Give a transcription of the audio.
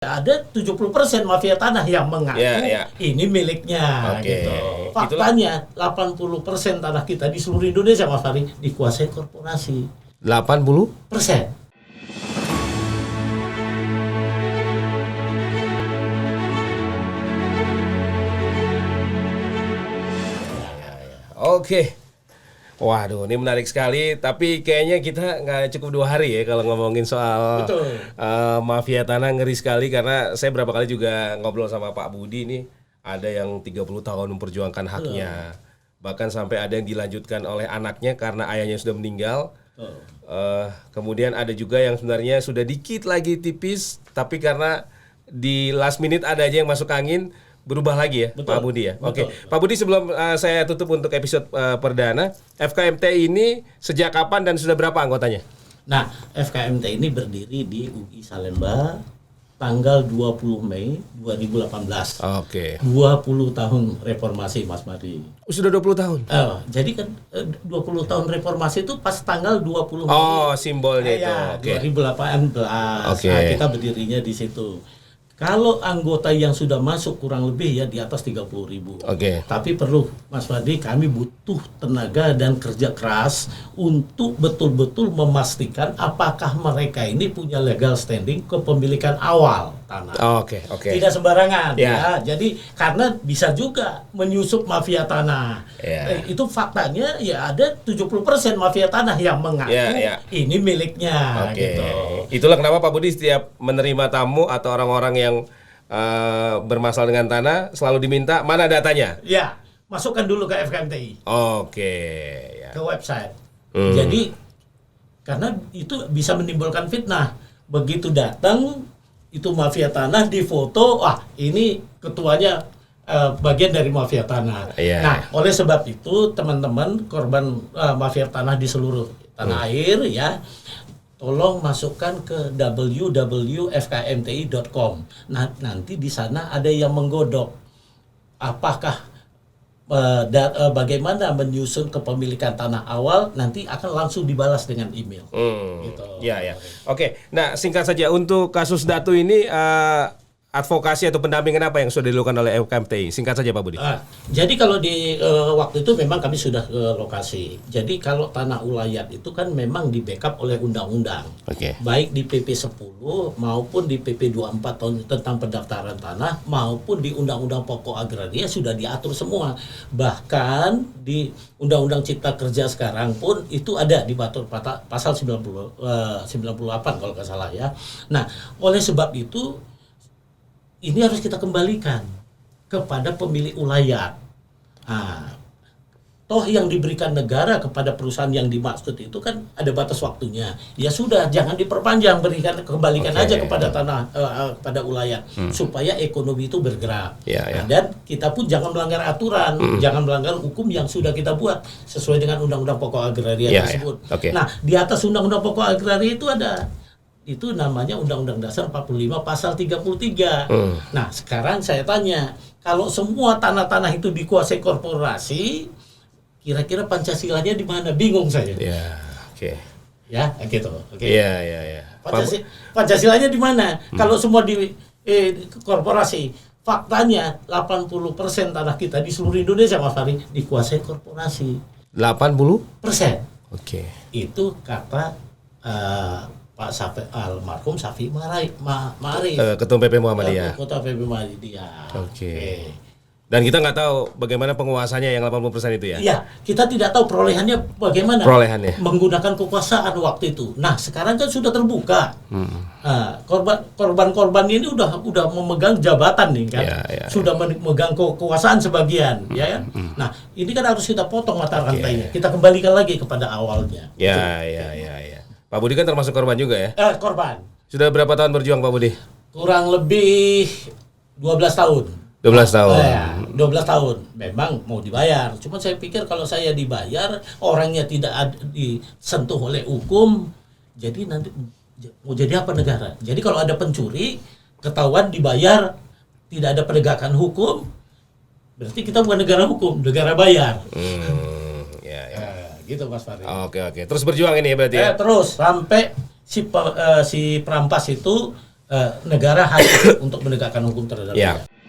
Ada 70% mafia tanah yang mengaku ini miliknya gitu. Faktanya 80% tanah kita di seluruh Indonesia, Mas Fahri, dikuasai korporasi. 80%? Oke. Waduh, ini menarik sekali. Tapi kayaknya kita nggak cukup 2 hari ya kalau ngomongin soal mafia tanah. Ngeri sekali karena saya berapa kali juga ngobrol sama Pak Budi nih. Ada yang 30 tahun memperjuangkan haknya. Bahkan sampai ada yang dilanjutkan oleh anaknya karena ayahnya sudah meninggal. Kemudian ada juga yang sebenarnya sudah dikit lagi tipis, tapi karena di last minute ada aja yang masuk angin, berubah lagi ya. Pak Budi ya. Oke. Pak Budi, sebelum saya tutup untuk episode perdana, FKMTI ini sejak kapan dan sudah berapa anggotanya? Nah, FKMTI ini berdiri di UI Salemba tanggal 20 Mei 2018. Oke. 20 tahun reformasi, Mas Madi. Sudah 20 tahun? Jadi kan 20 tahun reformasi itu pas tanggal 20 Mei. Oh, simbolnya itu. Oke. 2018. Oke. Nah, kita berdirinya di situ. Kalau anggota yang sudah masuk kurang lebih ya di atas 30.000. Oke. Tapi perlu, Mas Fadi, kami butuh tenaga dan kerja keras untuk betul-betul memastikan apakah mereka ini punya legal standing kepemilikan awal tanah. Oke. Tidak sembarangan ya. Jadi karena bisa juga menyusup mafia tanah. Itu faktanya ya ada 70% mafia tanah yang mengaku ini miliknya gitu. Itulah kenapa Pak Budi setiap menerima tamu atau orang-orang yang bermasalah dengan tanah selalu diminta mana datanya? Ya, masukkan dulu ke FKMTI. Oke. Ke website. Jadi karena itu bisa menimbulkan fitnah. Begitu datang itu mafia tanah difoto, ini ketuanya bagian dari mafia tanah. Nah, oleh sebab itu teman-teman korban mafia tanah di seluruh tanah air ya, tolong masukkan ke www.fkmti.com. Nah, nanti di sana ada yang menggodok apakah bagaimana menyusun kepemilikan tanah awal, nanti akan langsung dibalas dengan email. Gitu. Ya. Oke. Nah, singkat saja untuk kasus Datu ini advokasi atau pendampingan apa yang sudah dilakukan oleh FKMTI? Singkat saja Pak Budi. Jadi kalau di waktu itu memang kami sudah ke lokasi. Jadi kalau tanah ulayat itu kan memang di backup oleh undang-undang. Baik di PP 10 maupun di PP 24 tahun tentang pendaftaran tanah maupun di Undang-Undang Pokok Agraria sudah diatur semua. Bahkan di Undang-Undang Cipta Kerja sekarang pun itu ada diatur pasal 98 kalau nggak salah ya. Nah, oleh sebab itu ini harus kita kembalikan kepada pemilik ulayat. Toh yang diberikan negara kepada perusahaan yang dimaksud itu kan ada batas waktunya. Ya sudah, jangan diperpanjang, kembalikan aja kepada tanah, pada ulayat supaya ekonomi itu bergerak. Dan kita pun jangan melanggar aturan, jangan melanggar hukum yang sudah kita buat sesuai dengan Undang-Undang Pokok Agraria tersebut. Nah, di atas Undang-Undang Pokok Agraria itu ada. Itu namanya Undang-Undang Dasar 45 pasal 33. Nah, sekarang saya tanya, kalau semua tanah-tanah itu dikuasai korporasi, kira-kira Pancasilanya di mana? Bingung saya. Ya, gitu. Pancasilanya di mana? Kalau semua di korporasi, faktanya 80% tanah kita di seluruh Indonesia, Mas Fahri, dikuasai korporasi. 80%? Itu kata Pak almarhum Safi Ma'arif, Ketua PP Muhammadiyah. Ketua PP Muhammadiyah. Dan kita nggak tahu bagaimana penguasanya yang 80% itu ya? Iya, kita tidak tahu perolehannya bagaimana. Menggunakan kekuasaan waktu itu. Nah, sekarang kan sudah terbuka. Korban-korban ini udah memegang jabatan nih kan. Sudah memegang kekuasaan sebagian, ya kan? Nah, ini kan harus kita potong mata rantainya. Kita kembalikan lagi kepada awalnya. Ya. Pak Budi kan termasuk korban juga ya? Korban. Sudah berapa tahun berjuang Pak Budi? Kurang lebih 12 tahun. 12 tahun. 12 tahun. Memang mau dibayar. Cuma saya pikir kalau saya dibayar, orangnya tidak disentuh oleh hukum, jadi nanti mau jadi apa negara? Jadi kalau ada pencuri, ketahuan dibayar, tidak ada penegakan hukum, berarti kita bukan negara hukum, negara bayar. Gitu Mas Fahri. Oke. Terus berjuang ini ya berarti ya? Terus sampai si perampas itu negara hadir untuk menegakkan hukum terhadap Ya. dia.